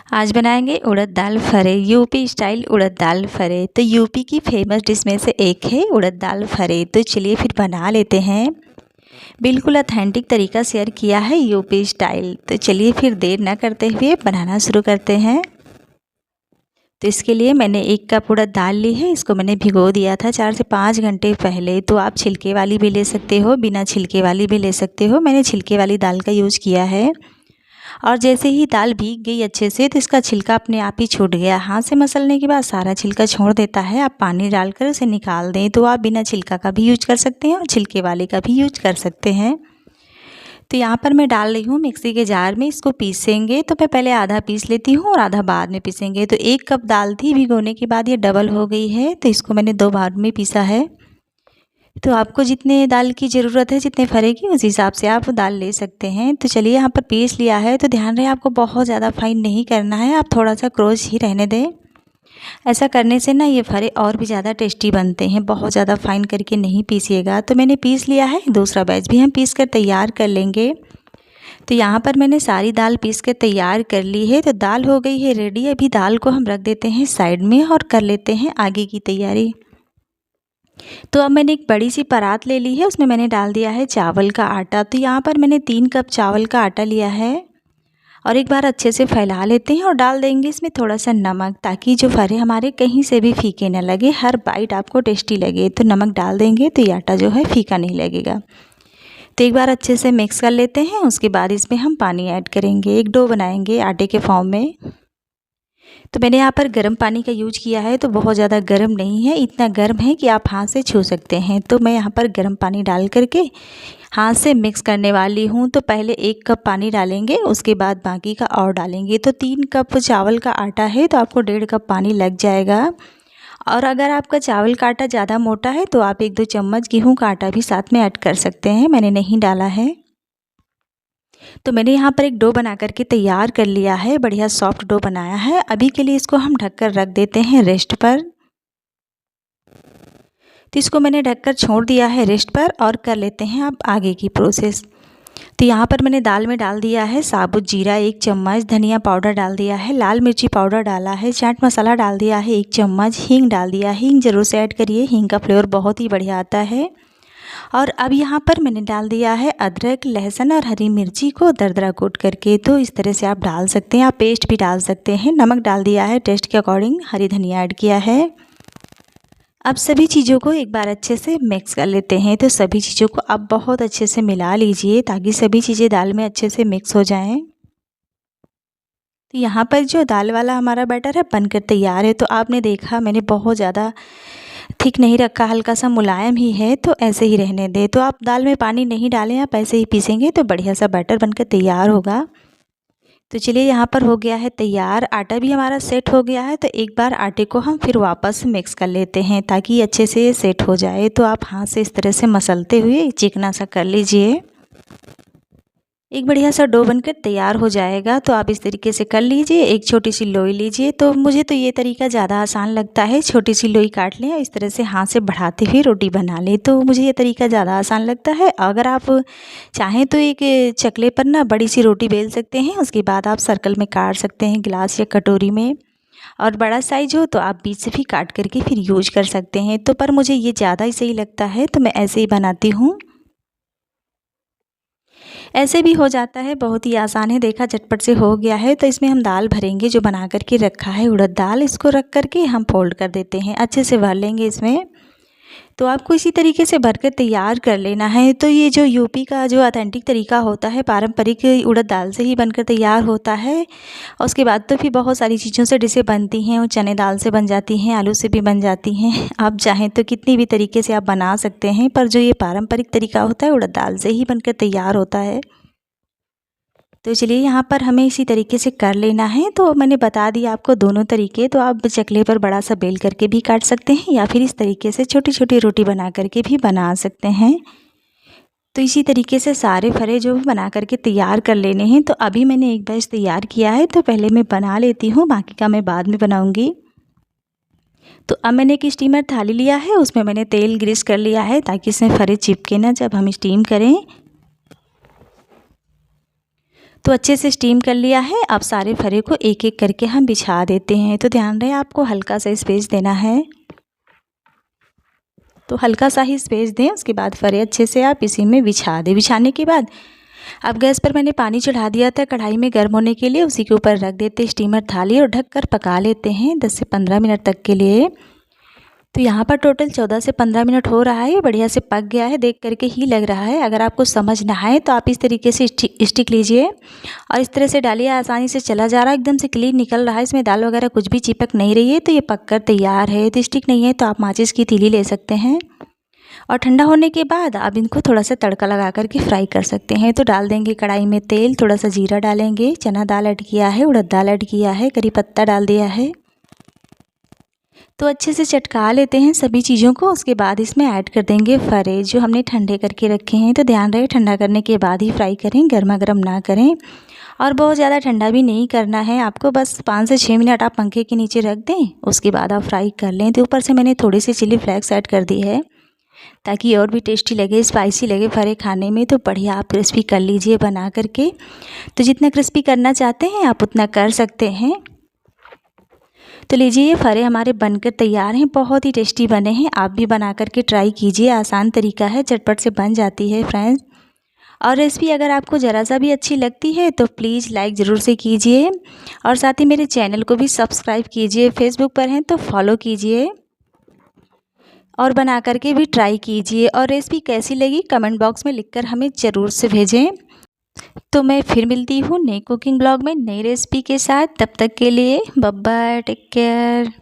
आज बनाएंगे उड़द दाल फरे, यूपी स्टाइल उड़द दाल फरे। तो यूपी की फेमस डिश में से एक है उड़द दाल फरे। तो चलिए फिर बना लेते हैं। बिल्कुल ऑथेंटिक तरीका शेयर किया है यूपी स्टाइल। तो चलिए फिर देर ना करते हुए बनाना शुरू करते हैं। तो इसके लिए मैंने 1 कप उड़द दाल ली है। इसको मैंने भिगो दिया था 4 से 5 घंटे पहले। तो आप छिलके वाली भी ले सकते हो, बिना छिलके वाली भी ले सकते हो। मैंने छिलके वाली दाल का यूज़ किया है। और जैसे ही दाल भीग गई अच्छे से तो इसका छिलका अपने आप ही छूट गया। हाथ से मसलने के बाद सारा छिलका छोड़ देता है। आप पानी डालकर उसे निकाल दें। तो आप बिना छिलका का भी यूज कर सकते हैं और छिलके वाले का भी यूज कर सकते हैं। तो यहाँ पर मैं डाल रही हूँ मिक्सी के जार में। इसको पीसेंगे तो मैं पहले आधा पीस लेती हूँ और आधा बाद में पीसेंगे। तो 1 कप दाल थी, भिगोने के बाद ये डबल हो गई है। तो इसको मैंने 2 बार में पीसा है। तो आपको जितने दाल की ज़रूरत है, जितने फरे की, उस हिसाब से आप दाल ले सकते हैं। तो चलिए यहाँ पर पीस लिया है। तो ध्यान रहे आपको बहुत ज़्यादा फाइन नहीं करना है, आप थोड़ा सा क्रोश ही रहने दें। ऐसा करने से ना ये फरे और भी ज़्यादा टेस्टी बनते हैं। बहुत ज़्यादा फाइन करके नहीं पीसिएगा। तो मैंने पीस लिया है। दूसरा बैच भी हम पीस कर तैयार कर लेंगे। तो यहाँ पर मैंने सारी दाल पीस कर तैयार कर ली है। तो दाल हो गई है रेडी। अभी दाल को हम रख देते हैं साइड में और कर लेते हैं आगे की तैयारी। तो अब मैंने एक बड़ी सी परात ले ली है, उसमें मैंने डाल दिया है चावल का आटा। तो यहाँ पर मैंने 3 कप चावल का आटा लिया है और एक बार अच्छे से फैला लेते हैं और डाल देंगे इसमें थोड़ा सा नमक, ताकि जो फरे हमारे कहीं से भी फीके ना लगे, हर बाइट आपको टेस्टी लगे। तो नमक डाल देंगे तो ये आटा जो है फीका नहीं लगेगा। तो एक बार अच्छे से मिक्स कर लेते हैं। उसके बाद इसमें हम पानी ऐड करेंगे, एक डो बनाएंगे आटे के फॉर्म में। तो मैंने यहाँ पर गर्म पानी का यूज किया है। तो बहुत ज़्यादा गर्म नहीं है, इतना गर्म है कि आप हाथ से छू सकते हैं। तो मैं यहाँ पर गर्म पानी डाल करके हाथ से मिक्स करने वाली हूँ। तो पहले 1 कप पानी डालेंगे, उसके बाद बाकी का और डालेंगे। तो 3 कप चावल का आटा है तो आपको 1.5 कप पानी लग जाएगा। और अगर आपका चावल का आटा ज़्यादा मोटा है तो आप 1-2 चम्मच गेहूँ का आटा भी साथ में ऐड कर सकते हैं। मैंने नहीं डाला है। तो मैंने यहाँ पर एक डो बना करके तैयार कर लिया है, बढ़िया सॉफ्ट डो बनाया है। अभी के लिए इसको हम ढककर रख देते हैं रेस्ट पर। तो इसको मैंने ढककर छोड़ दिया है रेस्ट पर और कर लेते हैं अब आगे की प्रोसेस। तो यहाँ पर मैंने दाल में डाल दिया है साबुत जीरा 1 चम्मच, धनिया पाउडर डाल दिया है, लाल मिर्ची पाउडर डाला है, चाट मसाला डाल दिया है 1 चम्मच, हींग डाल दिया है। हींग ज़रूर से ऐड करिए, हींग का फ्लेवर बहुत ही बढ़िया आता है। और अब यहाँ पर मैंने डाल दिया है अदरक, लहसुन और हरी मिर्ची को दरदरा कूट करके। तो इस तरह से आप डाल सकते हैं, आप पेस्ट भी डाल सकते हैं। नमक डाल दिया है टेस्ट के अकॉर्डिंग, हरी धनिया ऐड किया है। अब सभी चीज़ों को एक बार अच्छे से मिक्स कर लेते हैं। तो सभी चीज़ों को आप बहुत अच्छे से मिला लीजिए ताकि सभी चीज़ें दाल में अच्छे से मिक्स हो जाएं। तो यहाँ पर जो दाल वाला हमारा बैटर है बनकर तैयार है। तो आपने देखा मैंने बहुत ज़्यादा थिक नहीं रखा, हल्का सा मुलायम ही है। तो ऐसे ही रहने दें। तो आप दाल में पानी नहीं डालें, आप ऐसे ही पीसेंगे तो बढ़िया सा बैटर बनकर तैयार होगा। तो चलिए यहाँ पर हो गया है तैयार, आटा भी हमारा सेट हो गया है। तो एक बार आटे को हम फिर वापस मिक्स कर लेते हैं ताकि अच्छे से सेट हो जाए। तो आप हाथ से इस तरह से मसलते हुए चिकना सा कर लीजिए। एक बढ़िया सा डो बनकर तैयार हो जाएगा। तो आप इस तरीके से कर लीजिए। एक छोटी सी लोई लीजिए। तो मुझे तो ये तरीका ज़्यादा आसान लगता है, छोटी सी लोई काट लें और इस तरह से हाथ से बढ़ाते हुए रोटी बना लें। तो मुझे ये तरीका ज़्यादा आसान लगता है। अगर आप चाहें तो एक चकले पर ना बड़ी सी रोटी बेल सकते हैं, उसके बाद आप सर्कल में काट सकते हैं गिलास या कटोरी में। और बड़ा साइज हो तो आप बीच से भी काट करके फिर यूज कर सकते हैं। तो पर मुझे ये ज़्यादा ही सही लगता है तो मैं ऐसे ही बनाती हूँ। ऐसे भी हो जाता है, बहुत ही आसान है। देखा झटपट से हो गया है। तो इसमें हम दाल भरेंगे, जो बना करके रखा है उड़द दाल, इसको रख करके हम फोल्ड कर देते हैं, अच्छे से भर लेंगे इसमें। तो आपको इसी तरीके से भरकर तैयार कर लेना है। तो ये जो यूपी का जो ऑथेंटिक तरीका होता है, पारंपरिक उड़द दाल से ही बनकर तैयार होता है। और उसके बाद तो फिर बहुत सारी चीज़ों से डिशें बनती हैं, और चने दाल से बन जाती हैं, आलू से भी बन जाती हैं। आप चाहें तो कितनी भी तरीके से आप बना सकते हैं, पर जो ये पारंपरिक तरीका होता है उड़द दाल से ही बनकर तैयार होता है। तो चलिए यहाँ पर हमें इसी तरीके से कर लेना है। तो मैंने बता दिया आपको दोनों तरीके। तो आप चकले पर बड़ा सा बेल करके भी काट सकते हैं या फिर इस तरीके से छोटी छोटी रोटी बना करके भी बना सकते हैं। तो इसी तरीके से सारे फरे जो बना करके तैयार कर लेने हैं। तो अभी मैंने एक बैच तैयार किया है, तो पहले मैं बना लेती हूँ, बाकी का मैं बाद में बनाऊँगी। तो अब मैंने एक स्टीमर थाली लिया है, उसमें मैंने तेल ग्रीस कर लिया है ताकि इसमें फरे चिपके ना जब हम स्टीम करें। तो अच्छे से स्टीम कर लिया है। अब सारे फरे को एक एक करके हम बिछा देते हैं। तो ध्यान रहे आपको हल्का सा स्पेस देना है, तो हल्का सा ही स्पेस दें। उसके बाद फरे अच्छे से आप इसी में बिछा दें। बिछाने के बाद अब गैस पर मैंने पानी चढ़ा दिया था कढ़ाई में गर्म होने के लिए। उसी के ऊपर रख देते स्टीमर थाली और ढककर पका लेते हैं 10 से 15 मिनट तक के लिए। तो यहाँ पर टोटल 14 से 15 मिनट हो रहा है, बढ़िया से पक गया है, देख करके ही लग रहा है। अगर आपको समझ ना आए तो आप इस तरीके से स्टिक लीजिए और इस तरह से डालिए, आसानी से चला जा रहा है, एकदम से क्लीन निकल रहा है, इसमें दाल वगैरह कुछ भी चिपक नहीं रही है। तो ये पककर तैयार है। तो स्टिक नहीं है तो आप माचिस की तीली ले सकते हैं और ठंडा होने के बाद आप इनको थोड़ा सा तड़का लगा करके फ्राई कर सकते हैं। तो डाल देंगे कढ़ाई में तेल, थोड़ा सा जीरा डालेंगे, चना दाल ऐड किया है, उड़द दाल ऐड किया है, करी पत्ता डाल दिया है। तो अच्छे से चटका लेते हैं सभी चीज़ों को। उसके बाद इसमें ऐड कर देंगे फरे जो हमने ठंडे करके रखे हैं। तो ध्यान रहे ठंडा करने के बाद ही फ्राई करें, गर्मा गर्म ना करें और बहुत ज़्यादा ठंडा भी नहीं करना है आपको। बस 5 से 6 मिनट आप पंखे के नीचे रख दें, उसके बाद आप फ्राई कर लें। तो ऊपर से मैंने थोड़ी सी चिली फ्लेक्स ऐड कर दी है ताकि और भी टेस्टी लगे, स्पाइसी लगे फरे खाने में। तो बढ़िया आप क्रिस्पी कर लीजिए बना करके। तो जितना क्रिस्पी करना चाहते हैं आप उतना कर सकते हैं। तो लीजिए ये फरे हमारे बनकर तैयार हैं, बहुत ही टेस्टी बने हैं। आप भी बना करके ट्राई कीजिए, आसान तरीका है, झटपट से बन जाती है फ्रेंड्स। और रेसिपी अगर आपको ज़रा सा भी अच्छी लगती है तो प्लीज़ लाइक ज़रूर से कीजिए और साथ ही मेरे चैनल को भी सब्सक्राइब कीजिए। फेसबुक पर हैं तो फॉलो कीजिए और बना करके भी ट्राई कीजिए। और रेसिपी कैसी लगी कमेंट बॉक्स में लिखकर हमें ज़रूर से भेजें। तो मैं फिर मिलती हूँ नई कुकिंग ब्लॉग में नई रेसिपी के साथ। तब तक के लिए बाय बाय, टेक केयर।